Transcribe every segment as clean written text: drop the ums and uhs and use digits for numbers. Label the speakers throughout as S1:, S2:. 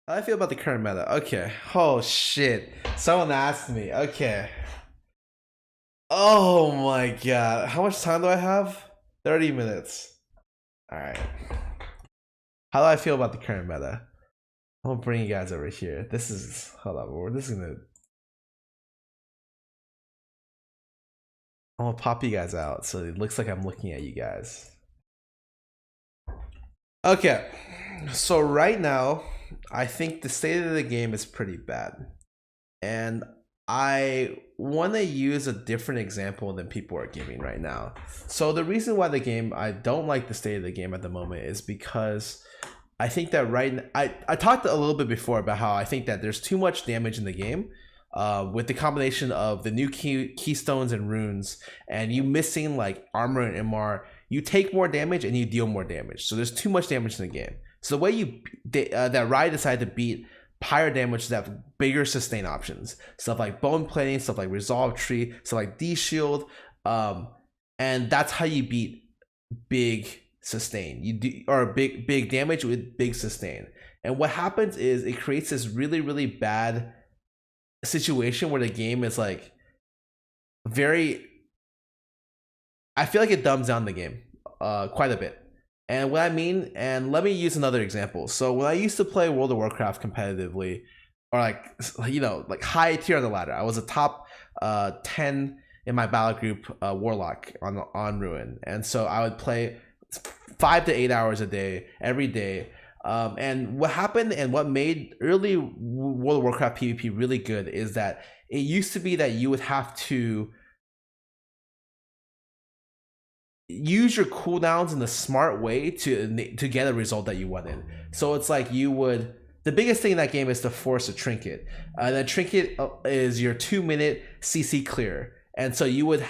S1: How do I feel about the current meta? Okay. Oh shit. Someone asked me. Okay. Oh my god. How much time do I have? 30 minutes. Alright. How do I feel about the current meta? I'm gonna bring you guys over here. This is hold on, this is gonna I'm gonna pop you guys out so it looks like I'm looking at you guys. Okay. So right now, I think the state of the game is pretty bad. And I want to use a different example than people are giving right now. So the reason why I don't like the state of the game at the moment is because I think that I talked a little bit before about how I think that there's too much damage in the game. With the combination of the new keystones and runes, and you missing like armor and MR, you take more damage and you deal more damage. So there's too much damage in the game. So the way that Riot decided to beat higher damage to have bigger sustain options, stuff like bone plating, stuff like resolve tree, stuff like D shield, and that's how you beat big sustain. You do or big damage with big sustain. And what happens is it creates this really bad situation where the game is like very. I feel like it dumbs down the game quite a bit. And what I mean, and let me use another example. So when I used to play World of Warcraft competitively, or like high tier on the ladder, I was a top 10 in my battle group Warlock on Ruin, and so I would play 5 to 8 hours a day every day. And what happened and what made early World of Warcraft PvP really good is that it used to be that you would have to use your cooldowns in a smart way to get a result that you wanted. So it's like the biggest thing in that game is to force a trinket. That trinket is your 2-minute CC clear, and so you would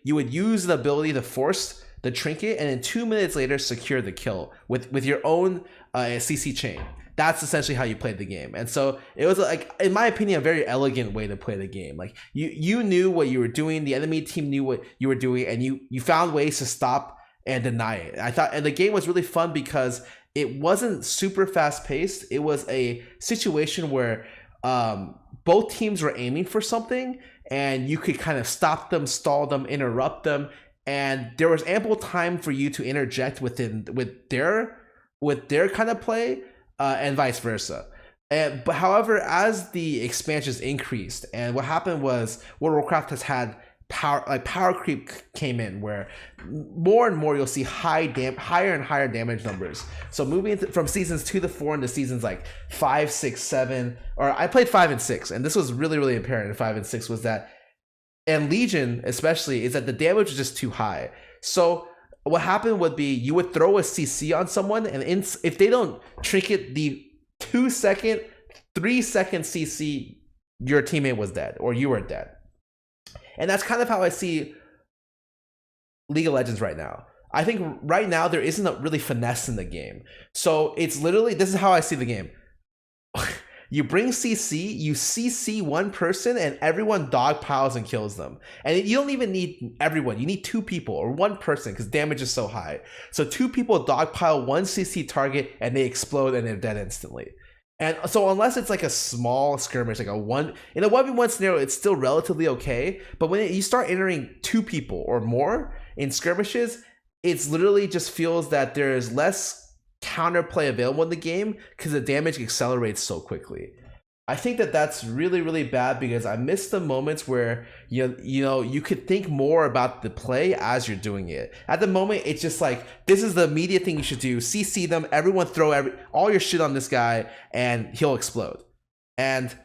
S1: you would use the ability to force the trinket, and then 2 minutes later secure the kill with your own CC chain. That's essentially how you played the game. And so it was, like, in my opinion, a very elegant way to play the game. Like you knew what you were doing, the enemy team knew what you were doing, and you found ways to stop and deny it. I thought, and the game was really fun because it wasn't super fast paced. It was a situation where both teams were aiming for something, and you could kind of stop them, stall them, interrupt them, and there was ample time for you to interject with their kind of play, and vice versa. But however, as the expansions increased, and what happened was World of Warcraft has had power creep came in, where more and more you'll see higher and higher damage numbers. So moving from seasons 2 to 4 into seasons like 5, 6, 7, or I played 5 and 6, and this was really apparent in 5 and 6 was that, and Legion especially, is that the damage was just too high. So what happened would be you would throw a CC on someone, and if they don't trinket the 2-second, 3-second CC, your teammate was dead or you were dead. And that's kind of how I see League of Legends right now. I think right now there isn't a really finesse in the game. So it's literally, this is how I see the game. You bring CC, you CC one person, and everyone dogpiles and kills them. And you don't even need everyone. You need 2 people or 1 person because damage is so high. So 2 people dogpile 1 CC target, and they explode and they're dead instantly. And so unless it's like a small skirmish, like in a 1v1 scenario, it's still relatively okay. But when you start entering 2 people or more in skirmishes, it's literally just feels that there's less counterplay available in the game because the damage accelerates so quickly. I think that that's really bad because I miss the moments where you could think more about the play as you're doing it. At the moment, it's just like, this is the immediate thing you should do: CC them, everyone throw all your shit on this guy, and he'll explode. And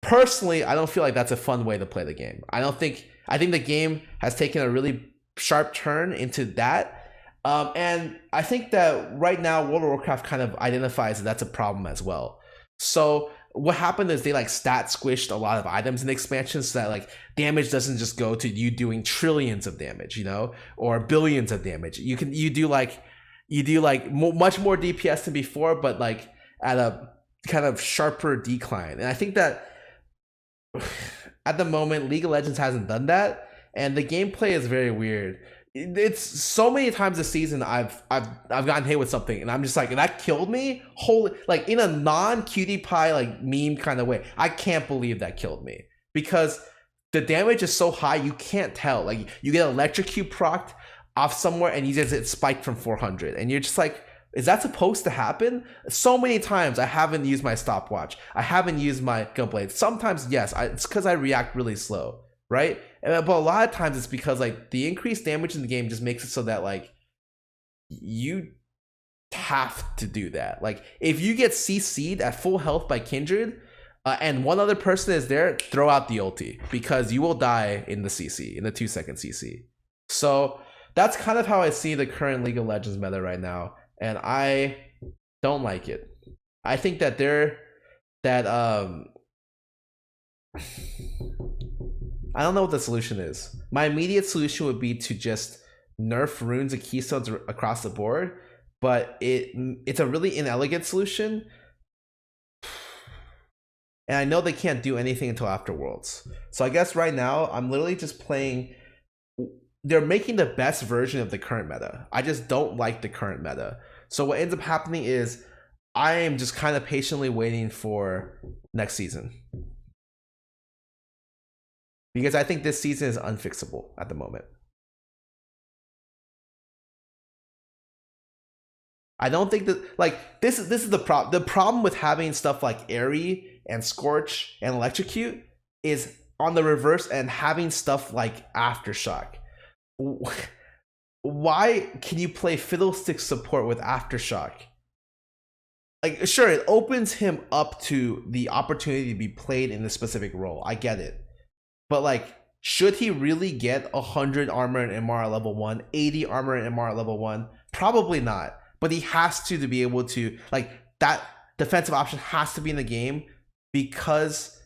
S1: personally, I don't feel like that's a fun way to play the game. I think the game has taken a really sharp turn into that. And I think that right now World of Warcraft kind of identifies that that's a problem as well. So what happened is they like stat squished a lot of items in the expansion so that like damage doesn't just go to you doing trillions of damage, or billions of damage. You do much more DPS than before, but like at a kind of sharper decline. And I think that at the moment League of Legends hasn't done that, and the gameplay is very weird. it's so many times this season I've gotten hit with something and I'm just like, that killed me. Holy, like in a non cutie pie like meme kind of way. I can't believe that killed me because the damage is so high you can't tell. Like you get electrocute procced off somewhere and you just get spiked from 400 and you're just like, is that supposed to happen? So many times I haven't used my stopwatch. I haven't used my gunblade. Sometimes yes, it's because I react really slow, right? But a lot of times it's because like the increased damage in the game just makes it so that like you have to do that. Like if you get CC'd at full health by Kindred and one other person is there, throw out the ulti because you will die in the CC, in the 2-second CC. So that's kind of how I see the current League of Legends meta right now. And I don't like it. I think that I don't know what the solution is. My immediate solution would be to just nerf runes and keystones across the board, but it's a really inelegant solution. And I know they can't do anything until after Worlds. So I guess right now I'm literally just playing. They're making the best version of the current meta. I just don't like the current meta. So what ends up happening is I am just kind of patiently waiting for next season. Because I think this season is unfixable at the moment. I don't think that, like, this is the problem. The problem with having stuff like Airy and Scorch and Electrocute is on the reverse and having stuff like Aftershock. Why can you play Fiddlestick support with Aftershock? Like, sure, it opens him up to the opportunity to be played in a specific role. I get it. But like, should he really get 100 armor and MR at level 1, 80 armor and MR at level 1? Probably not. But he has to be able to, like, that defensive option has to be in the game because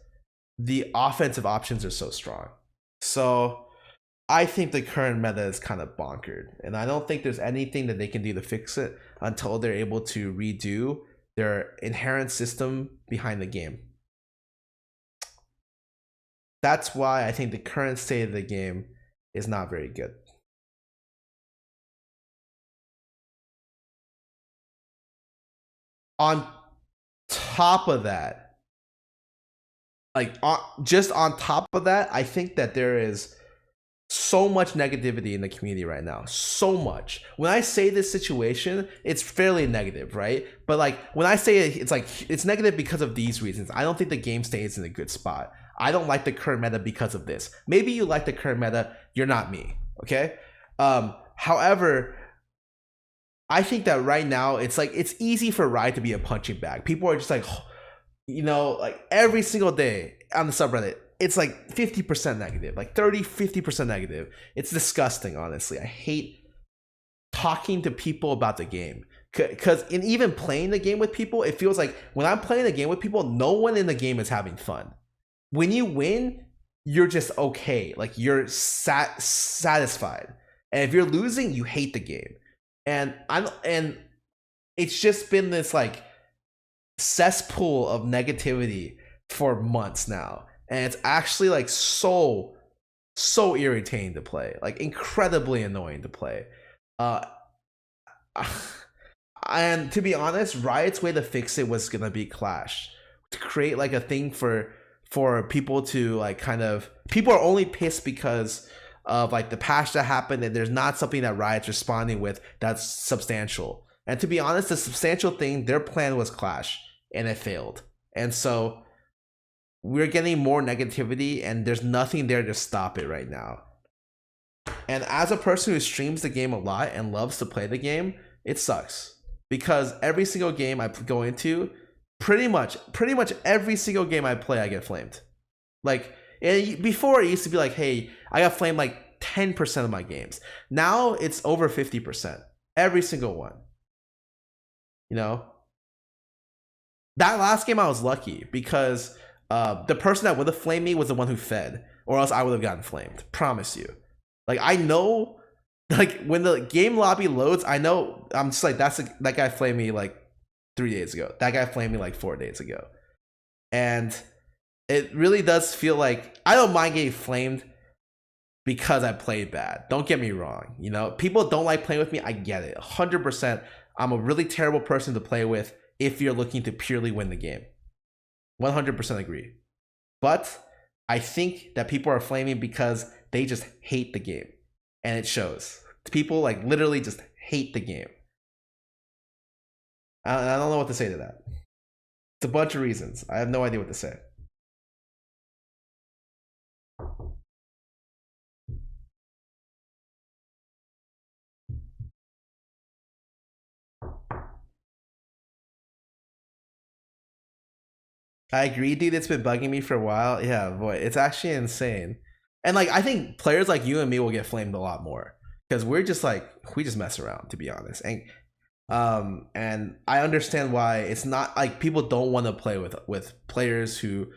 S1: the offensive options are so strong. So I think the current meta is kind of bonkered, and I don't think there's anything that they can do to fix it until they're able to redo their inherent system behind the game. That's why I think the current state of the game is not very good. On top of that, just on top of that, I think that there is so much negativity in the community right now. So much. When I say this situation, it's fairly negative, right? But like when I say it, it's like it's negative because of these reasons. I don't think the game stays in a good spot. I don't like the current meta because of this. Maybe you like the current meta, you're not me, okay? However, I think that right now it's like it's easy for Riot to be a punching bag. People are just like, you know, like every single day on the subreddit, it's like 50% negative, like 30-50% negative. It's disgusting, honestly. I hate talking to people about the game because in even playing the game with people, it feels like when I'm playing the game with people, no one in the game is having fun. When you win, you're just okay, like you're satisfied, and if you're losing, you hate the game. And it's just been this like cesspool of negativity for months now, and it's actually like so irritating to play, like incredibly annoying to play. And to be honest, Riot's way to fix it was gonna be Clash, to create like a thing for people to like kind of, people are only pissed because of like the patch that happened and there's not something that Riot's responding with that's substantial. And to be honest, the substantial thing, their plan was Clash and it failed. And so we're getting more negativity and there's nothing there to stop it right now. And as a person who streams the game a lot and loves to play the game, it sucks because every single game I go into, pretty much every single game I play, I get flamed. Like, and before it used to be like, hey, I got flamed like 10% of my games. Now it's over 50%. Every single one. You know? That last game I was lucky because the person that would have flamed me was the one who fed, or else I would have gotten flamed. Promise you. Like, I know, like, when the game lobby loads, I know, I'm just like, that guy flamed me like 3 days ago. That guy flamed me like 4 days ago. And it really does feel like I don't mind getting flamed because I played bad. Don't get me wrong. You know, people don't like playing with me. I get it. 100%. I'm a really terrible person to play with if you're looking to purely win the game. 100% agree. But I think that people are flaming because they just hate the game. And it shows. People like literally just hate the game. I don't know what to say to that. It's a bunch of reasons. I have no idea what to say. I agree, dude. It's been bugging me for a while. Yeah, boy, it's actually insane. And like, I think players like you and me will get flamed a lot more because we're just like we just mess around, to be honest. And I understand why it's not like people don't want to play with players who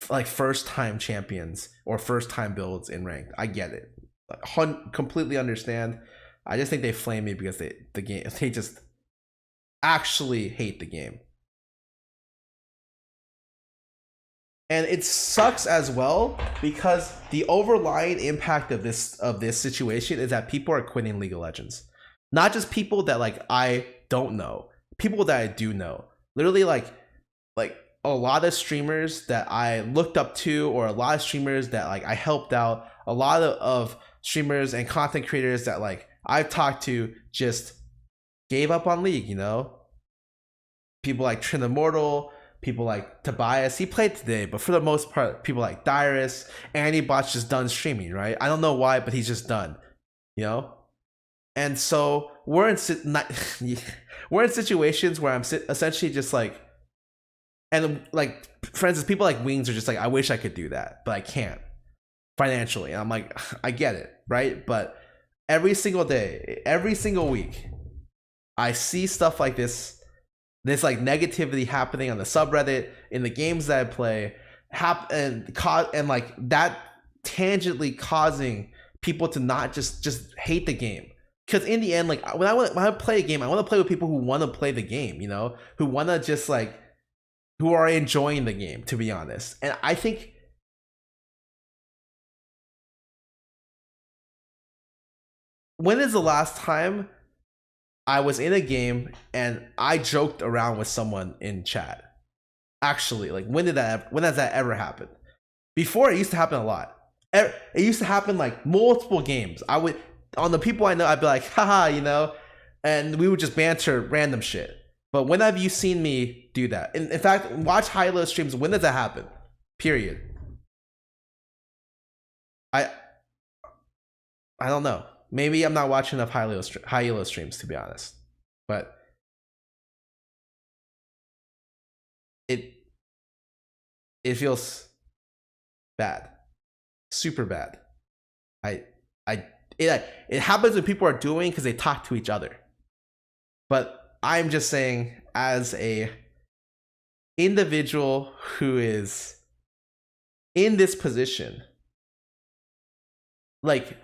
S1: like first time champions or first time builds in ranked. I get it, like, completely understand. I just think they flame me because they just actually hate the game. And it sucks as well because the overlying impact of this situation is that people are quitting League of Legends. Not just people that like I don't know, people that I do know. Literally like a lot of streamers that I looked up to, or a lot of streamers that like I helped out, a lot of streamers and content creators that like I've talked to just gave up on League, you know? People like Trin Immortal, people like Tobias, he played today, but for the most part, people like Dyrus, Antibot's just done streaming, right? I don't know why, but he's just done, you know? And so we're in situations where I'm essentially just like, and like, for instance, people like Wings are just like, I wish I could do that, but I can't financially. And I'm like, I get it, right? But every single day, every single week, I see stuff like this like negativity happening on the subreddit, in the games that I play, and like that tangentially causing people to not just hate the game. Because in the end, like when I play a game, I want to play with people who want to play the game, you know, who want to just like, who are enjoying the game, to be honest. And I think when is the last time I was in a game and I joked around with someone in chat? Actually, like when has that ever happened? Before, it used to happen a lot. It used to happen like multiple games. I would, on the people I know, I'd be like, haha, you know, and we would just banter random shit. But when have you seen me do that? In fact, watch Hilo streams. When does that happen? Period. I don't know. Maybe I'm not watching enough Hilo streams, to be honest. But it feels bad, super bad. It happens when people are doing because they talk to each other. But I'm just saying, as a individual who is in this position, like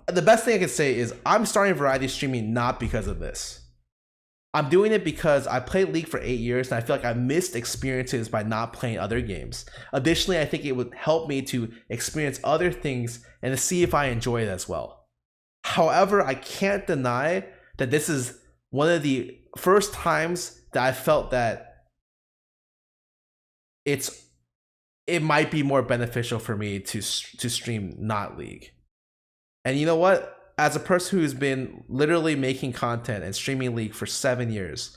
S1: the best thing I can say is I'm starting variety streaming not because of this. I'm doing it because I played League for 8 years and I feel like I missed experiences by not playing other games. Additionally, I think it would help me to experience other things and to see if I enjoy it as well. However, I can't deny that this is one of the first times that I felt that it might be more beneficial for me to stream not League. And you know what? As a person who's been literally making content and streaming League for 7 years,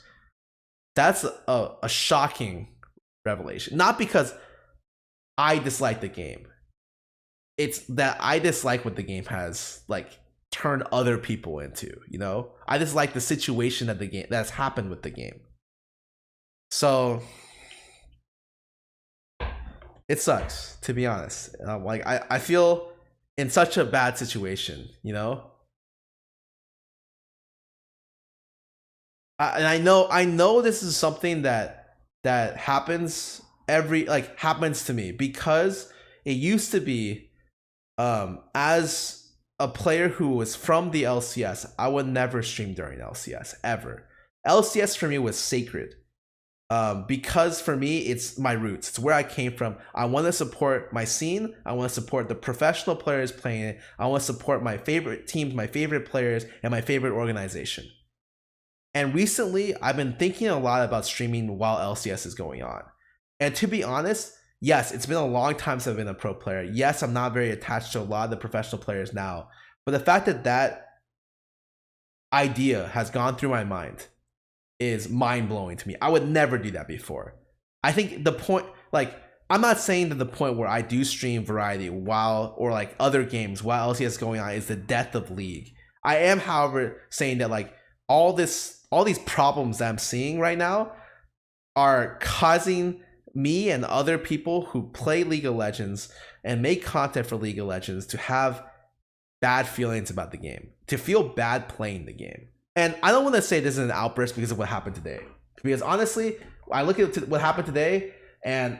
S1: that's a shocking revelation. Not because I dislike the game. It's that I dislike what the game has like turned other people into, you know? I dislike the situation that that's happened with the game. So it sucks, to be honest. Like I feel in such a bad situation, you know? And I know this is something that happens happens to me, because it used to be, as a player who was from the LCS, I would never stream during LCS ever. LCS for me was sacred. because for me, it's my roots. It's where I came from. I want to support my scene. I want to support the professional players playing it. I want to support my favorite teams, my favorite players, and my favorite organization. And recently, I've been thinking a lot about streaming while LCS is going on. And to be honest, yes, it's been a long time since I've been a pro player. Yes, I'm not very attached to a lot of the professional players now. But the fact that that idea has gone through my mind is mind-blowing to me. I would never do that before. I think the point, like, I'm not saying that the point where I do stream Variety while, or like other games while LCS is going on is the death of League. I am, however, saying that like all these problems that I'm seeing right now are causing me and other people who play League of Legends and make content for League of Legends to have bad feelings about the game, to feel bad playing the game. And I don't want to say this is an outburst because of what happened today. Because honestly, I look at what happened today and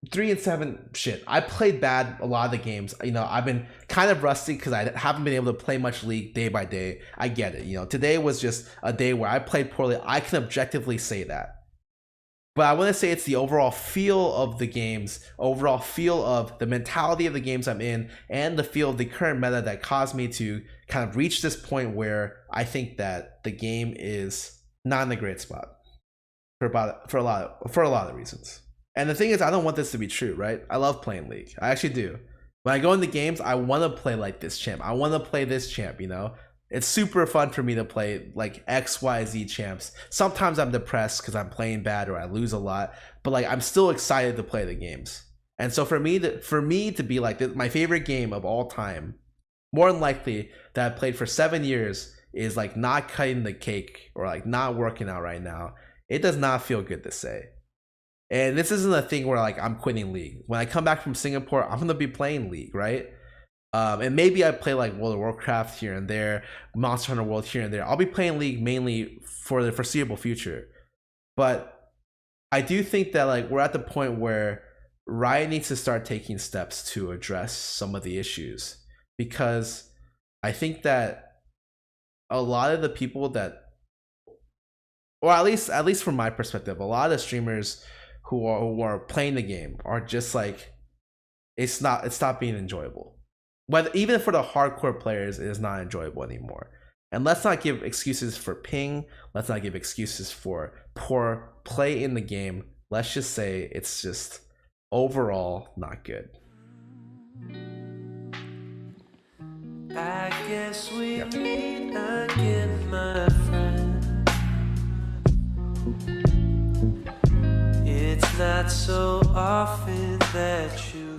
S1: 3-7, shit, I played bad a lot of the games. You know, I've been kind of rusty because I haven't been able to play much League day by day. I get it. You know, today was just a day where I played poorly. I can objectively say that. But I want to say it's the overall feel of the games, overall feel of the mentality of the games I'm in, and the feel of the current meta that caused me to kind of reach this point where I think that the game is not in a great spot for a lot of reasons. And the thing is, I don't want this to be true, right? I love playing League. I actually do. When I go into games, I want to play like this champ. I want to play this champ, you know? It's super fun for me to play like XYZ champs. Sometimes I'm depressed because I'm playing bad or I lose a lot, but like I'm still excited to play the games. And so for me to be like my favorite game of all time, more than likely that I played for 7 years, is like not cutting the cake or like not working out right now. It does not feel good to say. And this isn't a thing where like I'm quitting League. When I come back from Singapore, I'm gonna be playing League, right? And maybe I play like World of Warcraft here and there, Monster Hunter World here and there. I'll be playing League mainly for the foreseeable future. But I do think that like we're at the point where Riot needs to start taking steps to address some of the issues. Because I think that a lot of the people that, or at least from my perspective, a lot of the streamers who are playing the game are just like, it's stopped being enjoyable. But even for the hardcore players, it is not enjoyable anymore. And let's not give excuses for ping. Let's not give excuses for poor play in the game. Let's just say it's just overall not good.
S2: I guess we meet again, my friend. It's not so often that you